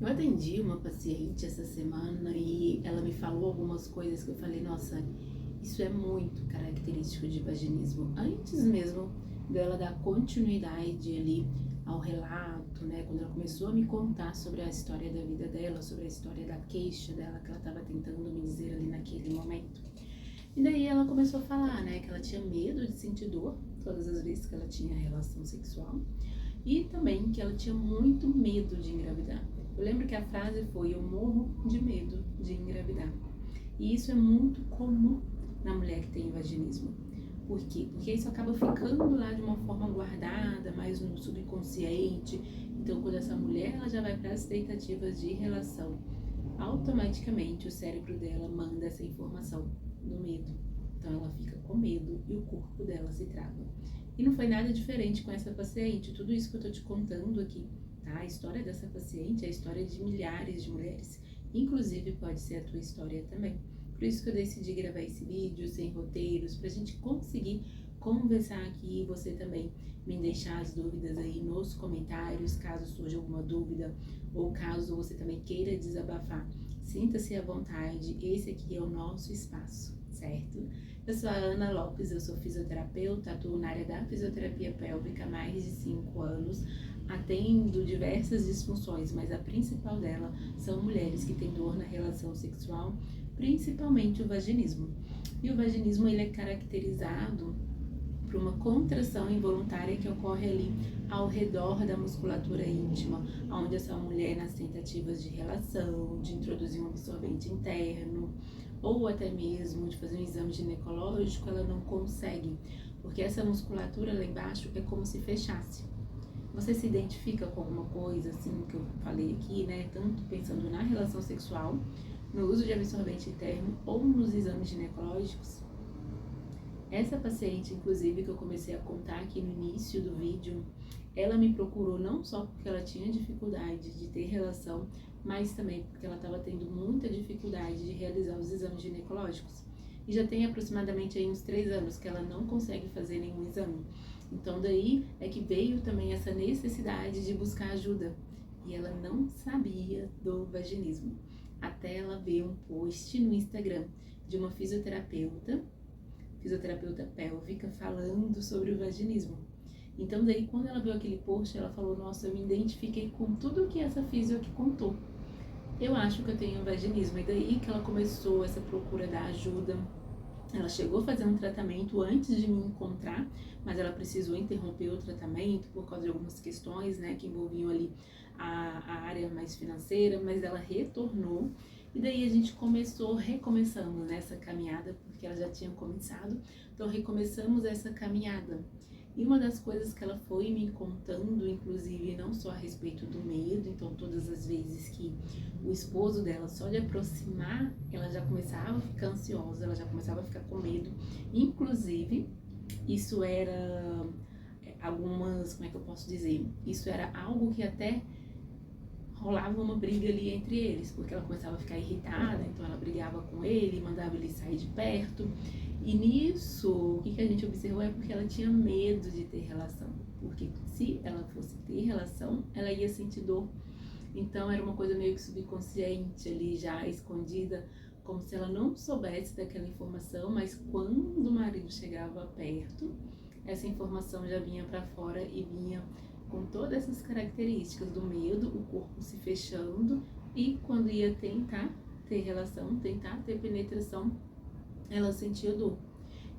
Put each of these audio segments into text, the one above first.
Eu atendi uma paciente essa semana e ela me falou algumas coisas que eu falei, nossa, isso é muito característico de vaginismo. Antes mesmo dela dar continuidade ali ao relato, né? Quando ela começou a me contar sobre a história da vida dela, sobre a história da queixa dela que ela estava tentando me dizer ali naquele momento. E daí ela começou a falar, né, que ela tinha medo de sentir dor todas as vezes que ela tinha relação sexual e também que ela tinha muito medo de engravidar. Eu lembro que a frase foi: eu morro de medo de engravidar. E isso é muito comum na mulher que tem vaginismo. Por quê? Porque isso acaba ficando lá de uma forma guardada, mais no subconsciente. Então, quando essa mulher ela já vai para as tentativas de relação, automaticamente o cérebro dela manda essa informação do medo. Então, ela fica com medo e o corpo dela se trava. E não foi nada diferente com essa paciente. Tudo isso que eu tô te contando aqui, tá? A história dessa paciente é a história de milhares de mulheres. Inclusive, pode ser a tua história também. Por isso que eu decidi gravar esse vídeo sem roteiros, pra gente conseguir conversar aqui e você também me deixar as dúvidas aí nos comentários, caso surja alguma dúvida ou caso você também queira desabafar. Sinta-se à vontade, esse aqui é o nosso espaço, certo? Eu sou a Ana Lopes, eu sou fisioterapeuta, atuo na área da fisioterapia pélvica há mais de 5 anos, atendo diversas disfunções, mas a principal dela são mulheres que têm dor na relação sexual, principalmente o vaginismo. E o vaginismo ele é caracterizado por uma contração involuntária que ocorre ali ao redor da musculatura íntima, onde essa mulher, nas tentativas de relação, de introduzir um absorvente interno, ou até mesmo de fazer um exame ginecológico, ela não consegue, porque essa musculatura lá embaixo é como se fechasse. Você se identifica com alguma coisa assim que eu falei aqui, né? Tanto pensando na relação sexual, no uso de absorvente interno ou nos exames ginecológicos? Essa paciente, inclusive, que eu comecei a contar aqui no início do vídeo, ela me procurou não só porque ela tinha dificuldade de ter relação, mas também porque ela estava tendo muita dificuldade de realizar os exames ginecológicos. E já tem aproximadamente aí uns 3 anos que ela não consegue fazer nenhum exame. Então daí é que veio também essa necessidade de buscar ajuda. E ela não sabia do vaginismo. Até ela ver um post no Instagram de uma fisioterapeuta pélvica, falando sobre o vaginismo. Então daí quando ela viu aquele post, ela falou, nossa, eu me identifiquei com tudo que essa fisio aqui contou. Eu acho que eu tenho vaginismo. E daí que ela começou essa procura da ajuda. Ela chegou a fazer um tratamento antes de me encontrar, mas ela precisou interromper o tratamento por causa de algumas questões, né, que envolviam ali a área mais financeira, mas ela retornou. E daí a gente recomeçamos nessa caminhada, porque ela já tinha começado, então recomeçamos essa caminhada. E uma das coisas que ela foi me contando, inclusive, não só a respeito do medo, então todas as vezes que o esposo dela só de aproximar, ela já começava a ficar ansiosa, ela já começava a ficar com medo. Inclusive, isso era como é que eu posso dizer? Isso era algo que até rolava uma briga ali entre eles, porque ela começava a ficar irritada, então ela brigava com ele, mandava ele sair de perto. E nisso, o que a gente observou é porque ela tinha medo de ter relação, porque se ela fosse ter relação, ela ia sentir dor. Então era uma coisa meio que subconsciente ali, já escondida, como se ela não soubesse daquela informação, mas quando o marido chegava perto, essa informação já vinha para fora e vinha com todas essas características do medo, o corpo se fechando, e quando ia tentar ter relação, tentar ter penetração, ela sentia dor.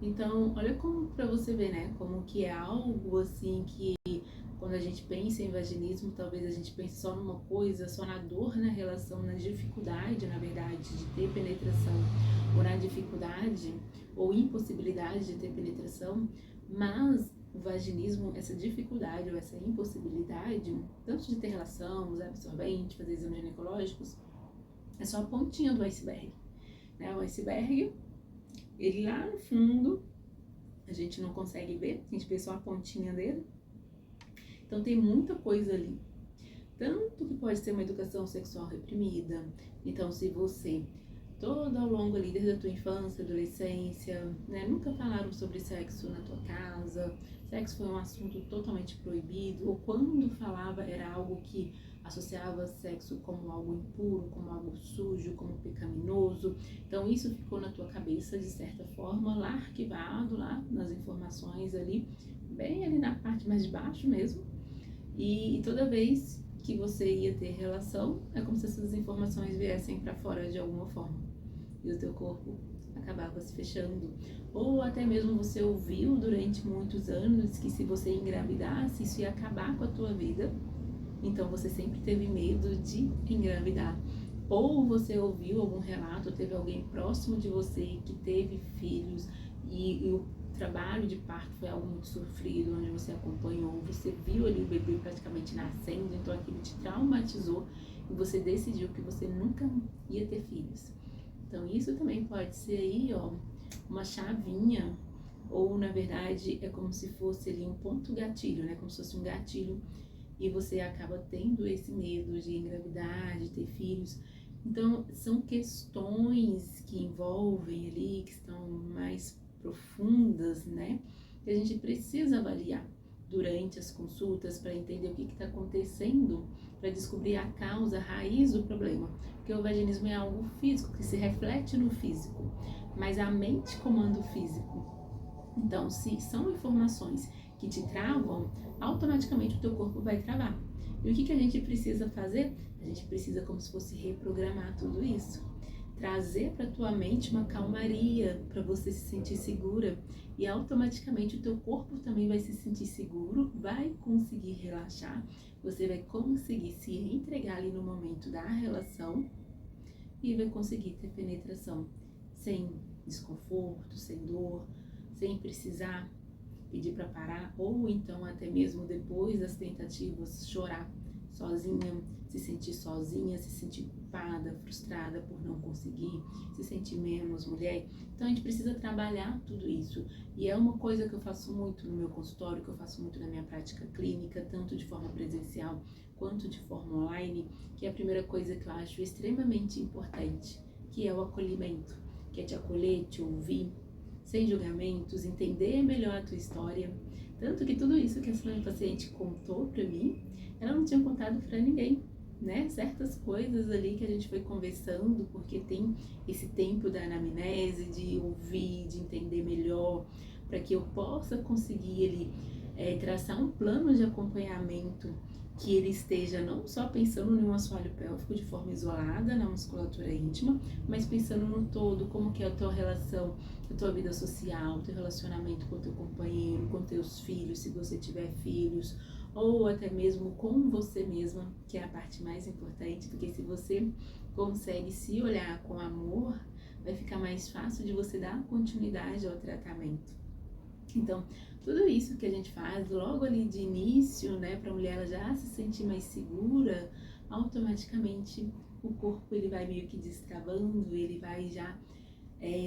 Então, olha como pra você ver, né, como que é algo assim que quando a gente pensa em vaginismo, talvez a gente pense só numa coisa, só na dor na relação, na dificuldade, na verdade, de ter penetração, ou na dificuldade ou impossibilidade de ter penetração, mas o vaginismo, essa dificuldade ou essa impossibilidade, tanto de ter relação, usar absorvente, fazer exames ginecológicos, é só a pontinha do iceberg, né? O iceberg, ele lá no fundo, a gente não consegue ver, a gente vê só a pontinha dele. Então tem muita coisa ali. Tanto que pode ser uma educação sexual reprimida. Então se você, todo ao longo ali, desde a tua infância, adolescência, né, nunca falaram sobre sexo na tua casa, sexo foi um assunto totalmente proibido, ou quando falava era algo que associava sexo como algo impuro, como algo sujo, como pecaminoso. Então isso ficou na tua cabeça de certa forma, lá arquivado, lá nas informações ali, bem ali na parte mais de baixo mesmo. E toda vez que você ia ter relação, é como se essas informações viessem para fora de alguma forma. E o teu corpo acabava se fechando. Ou até mesmo você ouviu durante muitos anos que se você engravidasse, isso ia acabar com a tua vida. Então você sempre teve medo de engravidar. Ou você ouviu algum relato, teve alguém próximo de você que teve filhos e o trabalho de parto foi algo muito sofrido, onde você acompanhou, você viu ali o bebê praticamente nascendo, então aquilo te traumatizou e você decidiu que você nunca ia ter filhos. Então isso também pode ser aí, ó, uma chavinha, ou na verdade é como se fosse ali um ponto gatilho, né? Como se fosse um gatilho e você acaba tendo esse medo de engravidar, de ter filhos. Então são questões que envolvem ali, que estão mais profundas, né? Que a gente precisa avaliar durante as consultas para entender o que está acontecendo, para descobrir a causa, a raiz do problema. Porque o vaginismo é algo físico, que se reflete no físico, mas a mente comanda o físico. Então, se são informações que te travam, automaticamente o teu corpo vai travar. E o que a gente precisa fazer? A gente precisa como se fosse reprogramar tudo isso. Trazer para tua mente uma calmaria, para você se sentir segura. E automaticamente o teu corpo também vai se sentir seguro, vai conseguir relaxar, você vai conseguir se entregar ali no momento da relação e vai conseguir ter penetração sem desconforto, sem dor, sem precisar pedir para parar, ou então até mesmo depois das tentativas chorar sozinha, se sentir culpada, frustrada por não conseguir, se sentir menos mulher. Então a gente precisa trabalhar tudo isso. E é uma coisa que eu faço muito no meu consultório, que eu faço muito na minha prática clínica, tanto de forma presencial quanto de forma online, que é a primeira coisa que eu acho extremamente importante, que é o acolhimento, que é te acolher, te ouvir, sem julgamentos, entender melhor a tua história. Tanto que tudo isso que essa minha paciente contou pra mim, ela não tinha contado pra ninguém, né? Certas coisas ali que a gente foi conversando, porque tem esse tempo da anamnese, de ouvir, de entender melhor, para que eu possa conseguir ali traçar um plano de acompanhamento que ele esteja não só pensando em um assoalho pélvico de forma isolada na musculatura íntima, mas pensando no todo, como que é a tua relação, a tua vida social, o teu relacionamento com o teu companheiro, com teus filhos, se você tiver filhos, ou até mesmo com você mesma, que é a parte mais importante, porque se você consegue se olhar com amor, vai ficar mais fácil de você dar continuidade ao tratamento. Então, tudo isso que a gente faz logo ali de início, né, para a mulher ela já se sentir mais segura, automaticamente o corpo ele vai meio que destravando, ele vai já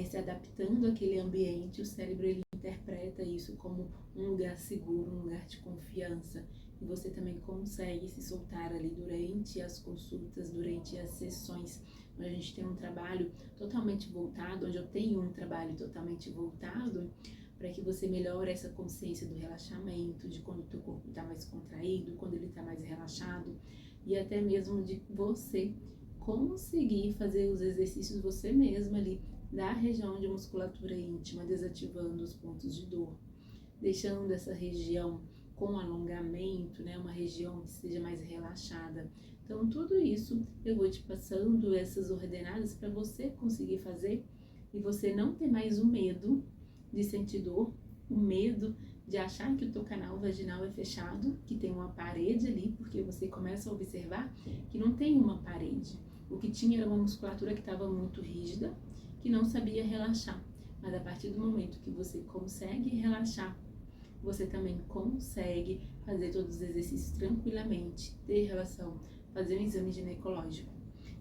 se adaptando àquele ambiente, o cérebro ele interpreta isso como um lugar seguro, um lugar de confiança. E você também consegue se soltar ali durante as consultas, durante as sessões, onde a gente tem um trabalho totalmente voltado, onde eu tenho um trabalho totalmente voltado, para que você melhore essa consciência do relaxamento, de quando o teu corpo está mais contraído, quando ele está mais relaxado, e até mesmo de você conseguir fazer os exercícios você mesma ali, da região de musculatura íntima, desativando os pontos de dor, deixando essa região com alongamento, né, uma região que seja mais relaxada. Então tudo isso eu vou te passando essas ordenadas para você conseguir fazer e você não ter mais o medo de sentir dor, o medo de achar que o teu canal vaginal é fechado, que tem uma parede ali, porque você começa a observar que não tem uma parede. O que tinha era uma musculatura que estava muito rígida, que não sabia relaxar. Mas a partir do momento que você consegue relaxar, você também consegue fazer todos os exercícios tranquilamente, ter relação, fazer um exame ginecológico.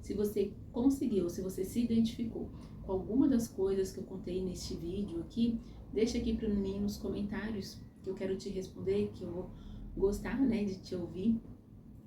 Se você conseguiu, se você se identificou com alguma das coisas que eu contei neste vídeo aqui, deixa aqui para mim nos comentários, que eu quero te responder, que eu vou gostar, né, de te ouvir.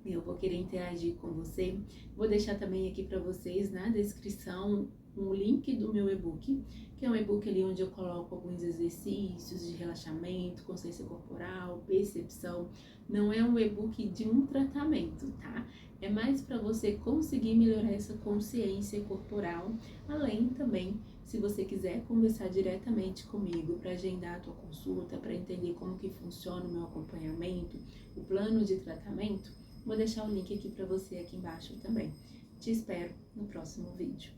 eu vou querer interagir com você. Vou deixar também aqui para vocês na descrição um link do meu e-book, que é um e-book ali onde eu coloco alguns exercícios de relaxamento, consciência corporal, percepção. Não é um e-book de um tratamento, tá? É mais para você conseguir melhorar essa consciência corporal, além também, se você quiser conversar diretamente comigo para agendar a tua consulta, para entender como que funciona o meu acompanhamento, o plano de tratamento, vou deixar o link aqui para você aqui embaixo também. Te espero no próximo vídeo.